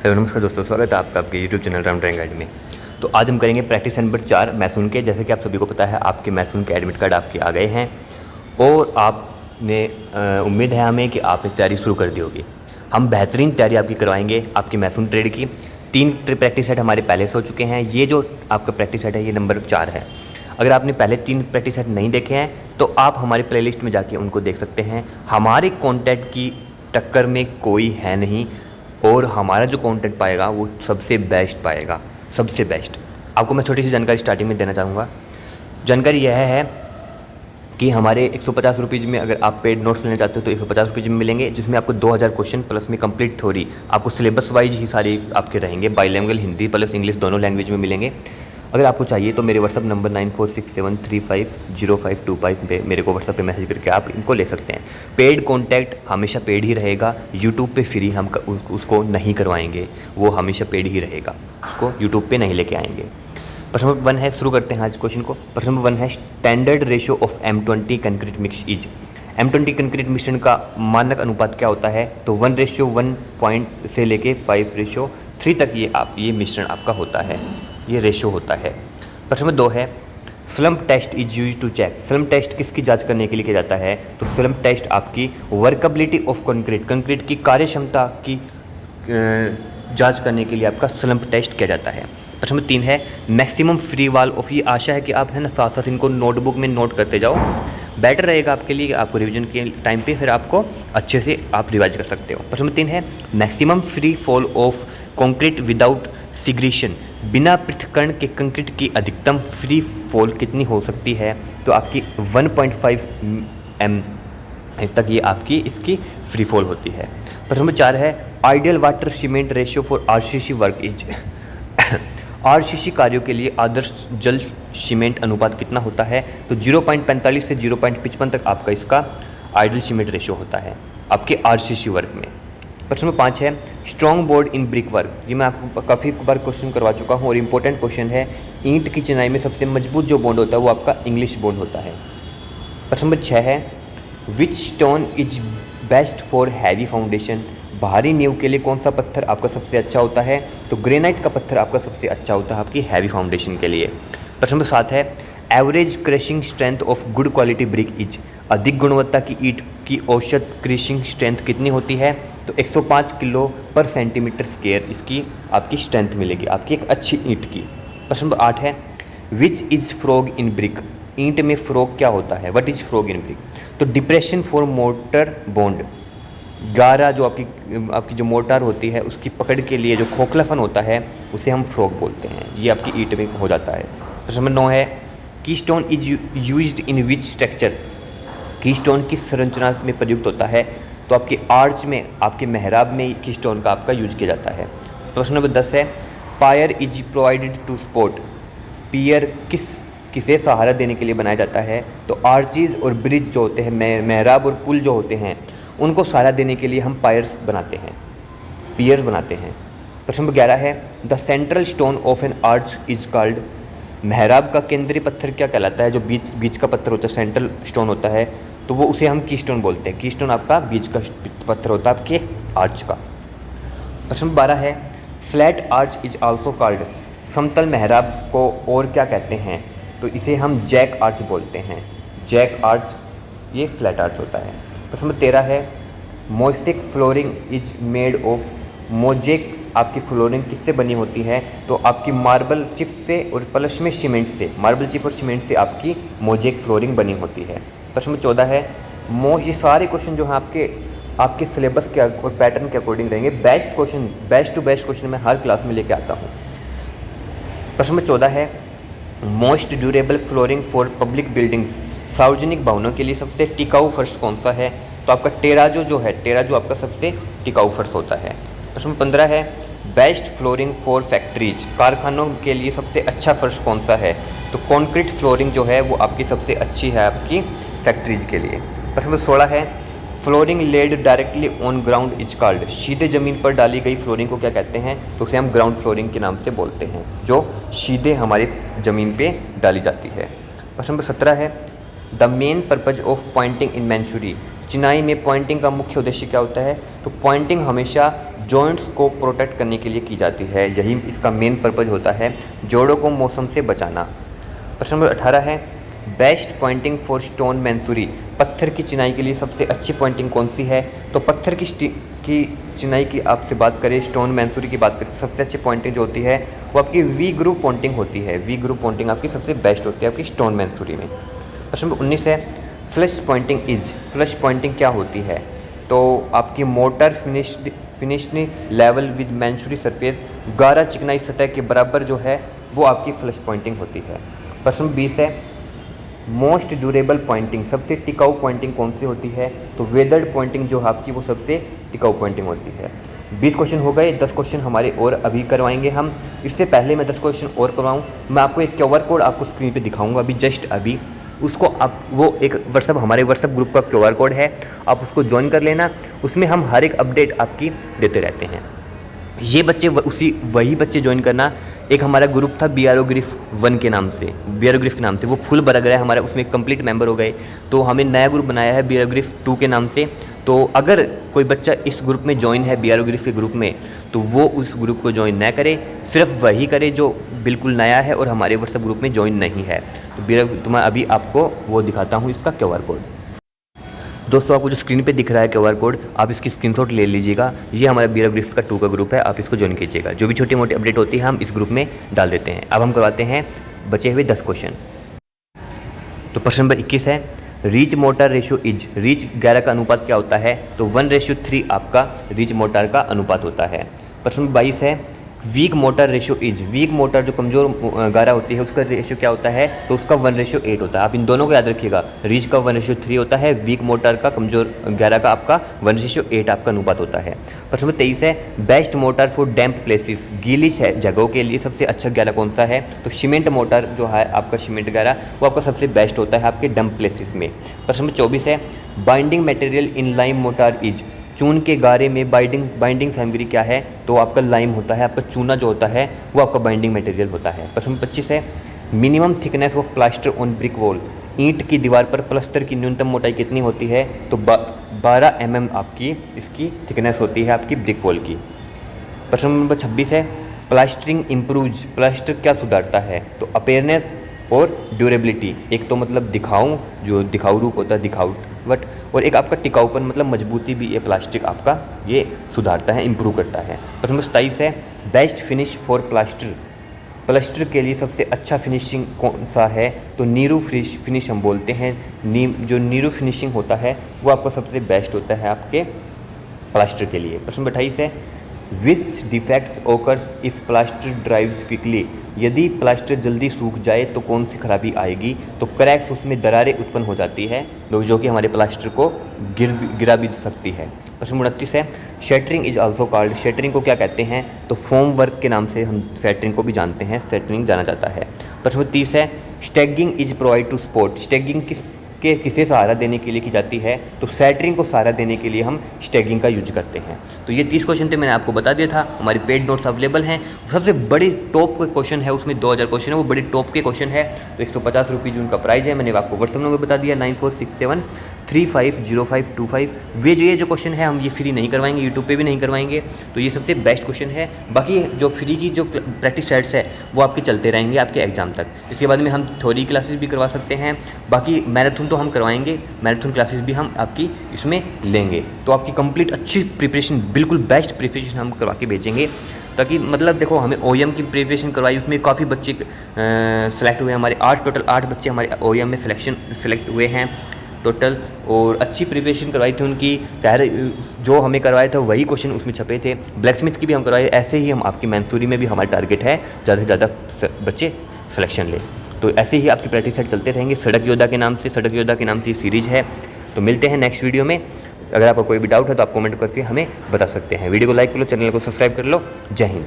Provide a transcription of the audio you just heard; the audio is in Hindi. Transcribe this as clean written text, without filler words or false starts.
हेलो नमस्कार दोस्तों, स्वागत है आपका आपके YouTube channel Ram drawing guide में। तो आज हम करेंगे प्रैक्टिस नंबर 4 मैथ्स के। जैसे कि आप सभी को पता है, आपके मैथ्स के एडमिट कार्ड आपके आ गए हैं और आपने उम्मीद है हमें कि आपने तैयारी शुरू कर दी होगी। हम बेहतरीन तैयारी आपकी करवाएंगे आपकी मैथ्स ट्रेड की। 3 प्रैक्टिस सेट हमारे पहले से हो चुके हैं। ये जो आपका प्रैक्टिस सेट है ये नंबर 4 है। अगर आपने पहले 3 प्रैक्टिस सेट नहीं देखे हैं तो आप हमारी प्लेलिस्ट में जाके उनको देख सकते हैं। हमारे कॉन्टेंट की टक्कर में कोई है नहीं और हमारा जो कंटेंट पाएगा वो सबसे बेस्ट पाएगा, सबसे बेस्ट। आपको मैं छोटी सी जानकारी स्टार्टिंग में देना चाहूँगा। जानकारी यह है कि हमारे 150 रुपीज़ में अगर आप पेड नोट्स लेना चाहते हो तो 150 रुपीज़ में मिलेंगे, जिसमें आपको 2000 क्वेश्चन प्लस में कंप्लीट थ्योरी, आपको सिलेबस वाइज ही सारी आपके रहेंगे। बाईलैंग्वेज हिंदी प्लस इंग्लिश दोनों लैंग्वेज में मिलेंगे। अगर आपको चाहिए तो मेरे व्हाट्सअप नंबर 9467350525 पे मेरे को व्हाट्सअप पे मैसेज करके आप इनको ले सकते हैं। पेड कॉन्टैक्ट हमेशा पेड ही रहेगा। यूट्यूब पे फ्री हम उसको नहीं करवाएंगे, वो हमेशा पेड ही रहेगा, उसको यूट्यूब पे नहीं लेके आएंगे। प्रश्न नंबर 1 है, शुरू करते हैं आज क्वेश्चन को। प्रश्न नंबर 1 है, standard ratio of M20 concrete mix is. M20 concrete मिश्रण का मानक अनुपात क्या होता है? तो 1:1 पॉइंट से लेके 5:3 तक ये मिश्रण आपका होता है, ये रेशियो होता है। प्रश्न नंबर 2 है, slump test is use to check. Slump test किसकी जांच करने के लिए किया जाता है? तो स्लम्प टेस्ट आपकी वर्कबिलिटी ऑफ कंक्रीट, कंक्रीट की कार्यक्षमता की जांच करने के लिए आपका स्लम्प टेस्ट किया जाता है। प्रश्न नंबर 3 है, मैक्सिमम फ्री वॉल ऑफ। ये आशा है कि आप है ना साथ साथ इनको नोटबुक में नोट करते जाओ, बेटर रहेगा आपके लिए। आपको रिवीजन के टाइम पे फिर आपको अच्छे से आप रिवाइज कर सकते हो। प्रश्न नंबर 3 है, maximum free fall of concrete without सिग्रेशन। बिना पृथक्करण के कंक्रीट की अधिकतम फ्री फॉल कितनी हो सकती है? तो आपकी 1.5 m तक ये आपकी इसकी फ्री फॉल होती है। प्रश्न नंबर 4 है, ideal water cement ratio for RCC work is. RCC कार्यों के लिए आदर्श जल सीमेंट अनुपात कितना होता है? तो 0.45 से 0.55 तक आपका इसका आइडियल सीमेंट रेशियो होता है आपके RCC वर्क में। प्रश्न नंबर 5 है, स्ट्रॉन्ग बोर्ड इन ब्रिक वर्क। ये मैं आपको काफ़ी बार क्वेश्चन करवा चुका हूँ और इम्पोर्टेंट क्वेश्चन है। ईंट की चिनाई में सबसे मजबूत जो बॉन्ड होता है वो आपका इंग्लिश बॉन्ड होता है। प्रश्न नंबर 6 है, which stone is best for heavy foundation. भारी नींव के लिए कौन सा पत्थर आपका सबसे अच्छा होता है? तो ग्रेनाइट का पत्थर आपका सबसे अच्छा होता है आपकी हैवी फाउंडेशन के लिए। प्रश्न नंबर 7 है, average crushing strength of good quality brick is. अधिक गुणवत्ता की ईंट की औसत क्रशिंग स्ट्रेंथ कितनी होती है? तो 105 किलो पर सेंटीमीटर स्क्वायर इसकी आपकी स्ट्रेंथ मिलेगी आपकी एक अच्छी ईंट की। प्रश्न नंबर 8 है, which is frog in brick. ईंट में फ्रॉग क्या होता है? What is frog in brick? तो डिप्रेशन फॉर मोटर बॉन्ड। गारा जो आपकी जो मोटार होती है उसकी पकड़ के लिए जो खोखलापन होता है उसे हम फ्रॉग बोलते हैं, ये आपकी ईंट में हो जाता है। प्रश्न नंबर 9 है, keystone is used in which structure. Keystone किस संरचना में प्रयुक्त होता है? तो आपके आर्च में, आपके मेहराब में कीस्टोन का आपका यूज किया जाता है। प्रश्न नंबर 10 है, pier is provided to support. Pier किसे सहारा देने के लिए बनाया जाता है? तो आर्चीज और ब्रिज जो होते हैं, मेहराब और पुल जो होते हैं उनको सहारा देने के लिए हम पायर्स बनाते हैं, पियर्स बनाते हैं। प्रश्न नंबर 11 है, the central stone of N arch is called. मेहराब का केंद्रीय पत्थर क्या कहलाता है? जो बीच का पत्थर होता है, सेंट्रल स्टोन होता है, तो वो उसे हम कीस्टोन बोलते हैं। कीस्टोन आपका बीच का पत्थर होता है आपके आर्च का। प्रश्न नंबर 12 है, flat arch is also called. समतल मेहराब को और क्या कहते हैं? तो इसे हम जैक आर्च बोलते हैं। जैक आर्च ये फ्लैट आर्च होता है। प्रश्न नंबर 13 है, mosaic flooring is made of. Mosaic आपकी फ्लोरिंग किससे बनी होती है? तो आपकी मार्बल चिप से और प्लस में सीमेंट से, मार्बल चिप और सीमेंट से आपकी मोज़ेक फ्लोरिंग बनी होती है। प्रश्न नंबर 14 है, ये सारे क्वेश्चन जो हैं आपके सिलेबस के और पैटर्न के अकॉर्डिंग रहेंगे। Best question, best to best question मैं हर क्लास में लेके आता हूँ। प्रश्न नंबर 14 है, most durable flooring for public buildings. सार्वजनिक भवनों के लिए सबसे टिकाऊ फर्श कौन सा है? तो आपका टेराजो जो है, टेराजो आपका सबसे टिकाऊ फर्श होता है। प्रश्न नंबर 15 है, बेस्ट फ्लोरिंग फॉर फैक्ट्रीज। कारखानों के लिए सबसे अच्छा फर्श कौन सा है? तो कंक्रीट फ्लोरिंग जो है वो आपकी सबसे अच्छी है आपकी फैक्ट्रीज के लिए। प्रश्न नंबर 16 है, flooring laid directly on ground is called. सीधे ज़मीन पर डाली गई फ्लोरिंग को क्या कहते हैं? तो उसे हम ग्राउंड फ्लोरिंग के नाम से बोलते हैं, जो सीधे हमारी ज़मीन पे डाली जाती है। प्रश्न नंबर 17 है, the main purpose of pointing in masonry. चिनाई में पॉइंटिंग का मुख्य उद्देश्य क्या होता है? तो पॉइंटिंग हमेशा जॉइंट्स को प्रोटेक्ट करने के लिए की जाती है, यही इसका मेन पर्पज़ होता है, जोड़ों को मौसम से बचाना। प्रश्न नंबर 18 है, बेस्ट पॉइंटिंग फॉर स्टोन मैंसूरी, पत्थर की चिनाई के लिए सबसे अच्छी पॉइंटिंग कौन सी है? तो पत्थर की चिनाई की आपसे बात करें, स्टोन मैंसूरी की बात करें, सबसे अच्छी पॉइंटिंग जो होती है वो आपकी वी ग्रुप पॉइंटिंग होती है। वी ग्रुप पॉइंटिंग आपकी सबसे बेस्ट होती है आपकी स्टोन मैंसूरी में। प्रश्न नंबर 19 है, flush pointing is, flush pointing क्या होती है? तो आपकी mortar finished level with masonry surface, गारा चिकनाई सतह के बराबर जो है वो आपकी फ्लश पॉइंटिंग होती है। प्रश्न 20 है, मोस्ट ड्यूरेबल पॉइंटिंग, सबसे टिकाऊ पॉइंटिंग कौन सी होती है? तो वेदर्ड पॉइंटिंग जो आपकी वो सबसे टिकाऊ पॉइंटिंग होती है। 20 क्वेश्चन हो गए, 10 क्वेश्चन हमारे और अभी करवाएंगे हम। इससे पहले मैं 10 क्वेश्चन और करवाऊँ, मैं आपको एक QR कोड आपको स्क्रीन पे दिखाऊंगा अभी, जस्ट अभी। उसको आप, वो एक हमारे व्हाट्सएप ग्रुप का QR कोड है, आप उसको ज्वाइन कर लेना। उसमें हम हर एक अपडेट आपकी देते रहते हैं। ये बच्चे वही बच्चे ज्वाइन करना। एक हमारा ग्रुप था BRO ग्रिफ 1 के नाम से, BRO ग्रिफ के नाम से, वो फुल भर गया हमारा, उसमें कंप्लीट मेंबर हो गए। तो हमें नया ग्रुप बनाया है BRO ग्रिफ 2 के नाम से। तो अगर कोई बच्चा इस ग्रुप में ज्वाइन है BRO ग्रिफ के ग्रुप में, तो वो उस ग्रुप को ज्वाइन न करे, सिर्फ वही करे जो बिल्कुल नया है और हमारे व्हाट्सएप ग्रुप में ज्वाइन नहीं है। तो मैं अभी आपको वो दिखाता हूँ इसका QR कोड। दोस्तों, आपको जो स्क्रीन पे दिख रहा है QR कोड, आप इसकी स्क्रीनशॉट ले लीजिएगा। ये हमारा BRO ग्रिफ का 2 का ग्रुप है, आप इसको ज्वाइन कीजिएगा। जो भी छोटी मोटी अपडेट होती है हम इस ग्रुप में डाल देते हैं। अब हम करवाते हैं बचे हुए 10 क्वेश्चन। तो प्रश्न नंबर 21 है, reach motor ratio is, reach 11 का अनुपात क्या होता है? तो 1:3 आपका रीच मोटर का अनुपात होता है। प्रश्न नंबर 22 है, weak mortar ratio is, weak mortar जो कमज़ोर गारा होती है उसका रेशियो क्या होता है? तो उसका 1:8 होता है। आप इन दोनों को याद रखिएगा, रीच का 1:3 होता है, वीक मोटर का कमज़ोर गारा का आपका 1:8 आपका अनुपात होता है। प्रश्न नंबर 23 है, best motor for damp places, गीली जगहों के लिए सबसे अच्छा गारा कौन सा है? तो सीमेंट मोटर जो है आपका सीमेंट गारा वो आपका सबसे बेस्ट होता है आपके डैम्प प्लेसेस में। प्रश्न नंबर 24 है, binding material in lime motor is, चून के गारे में बाइंडिंग सामग्री क्या है? तो आपका लाइम होता है, आपका चूना जो होता है वो आपका बाइंडिंग मटेरियल होता है। प्रश्न 25 है, minimum thickness of plaster on brick wall, ईंट की दीवार पर प्लास्टर की न्यूनतम मोटाई कितनी होती है? तो 12 mm आपकी इसकी थिकनेस होती है आपकी ब्रिक वॉल की। प्रश्न नंबर 26 है, प्लास्टरिंग इम्प्रूव्स, प्लास्टर क्या सुधारता है? तो अपेयरनेस और ड्यूरेबिलिटी, एक तो मतलब दिखाऊ रूप होता है, दिखावट, और एक आपका टिकाऊपन मतलब मजबूती भी ये प्लास्टिक आपका ये सुधारता है, इम्प्रूव करता है। प्रश्न नंबर 27 है, best finish for plaster, plaster के लिए सबसे अच्छा फिनिशिंग कौन सा है? तो नीरू फिनिश हम बोलते हैं, जो नीरू फिनिशिंग होता है वो आपका सबसे बेस्ट होता है आपके प्लास्टर के लिए। प्रश्न नंबर 28 है, which defects occurs if plaster dries quickly, यदि प्लास्टर जल्दी सूख जाए तो कौन सी खराबी आएगी? तो क्रैक्स, उसमें दरारें उत्पन्न हो जाती है जो कि हमारे प्लास्टर को गिरा भी सकती है। प्रश्न 29 है, shuttering is also called, shuttering को क्या कहते हैं? तो फोम वर्क के नाम से हम शटरिंग को भी जानते हैं, शटरिंग जाना जाता है। प्रश्न 30 है, स्टैगिंग इज प्रोवाइड टू सपोर्ट, स्टैगिंग किसे सहारा देने के लिए की जाती है? तो सेंटरिंग को सहारा देने के लिए हम स्टैगिंग का यूज करते हैं। तो ये 30 क्वेश्चन थे, मैंने आपको बता दिया था। हमारे पेड नोट्स अवेलेबल हैं, सबसे बड़ी टॉप के क्वेश्चन है, उसमें 2000 क्वेश्चन है, वो बड़े टॉप के क्वेश्चन है। तो 150 रुपये जो उनका प्राइस है, मैंने आपको व्हाट्सएप नंबर बता दिया 9467350525। ये जो क्वेश्चन है हम ये फ्री नहीं करवाएंगे, यूट्यूब पे भी नहीं करवाएंगे। तो ये सबसे बेस्ट क्वेश्चन है। बाकी जो फ्री की जो प्रैक्टिस सेट्स है वो आपके चलते रहेंगे आपके एग्जाम तक। इसके बाद में हम थ्योरी क्लासेस भी करवा सकते हैं, बाकी मैराथन तो हम करवाएंगे, मैराथन क्लासेस भी हम आपकी इसमें लेंगे। तो आपकी कंप्लीट अच्छी प्रिपरेशन, बिल्कुल बेस्ट प्रिपरेशन हम करवा के भेजेंगे, ताकि मतलब देखो हमें OEM की प्रिपरेशन करवाई, उसमें काफ़ी बच्चे सेलेक्ट हुए, हमारे टोटल 8 बच्चे हमारे OEM में सेलेक्ट हुए हैं टोटल, और अच्छी प्रिपरेशन करवाई थी उनकी। जो हमें करवाया था वही क्वेश्चन उसमें छपे थे। ब्लैक स्मिथ की भी हम करवाए, ऐसे ही हम आपकी मैंसूरी में भी हमारा टारगेट है ज़्यादा से ज़्यादा बच्चे सिलेक्शन ले। तो ऐसे ही आपकी प्रैक्टिस सेट चलते रहेंगे। सड़क योद्धा के नाम से ये सीरीज़ है। तो मिलते हैं नेक्स्ट वीडियो में। अगर आपको कोई भी डाउट है तो आप कमेंट करके हमें बता सकते हैं। वीडियो को लाइक कर लो, चैनल को सब्सक्राइब कर लो। जय हिंद।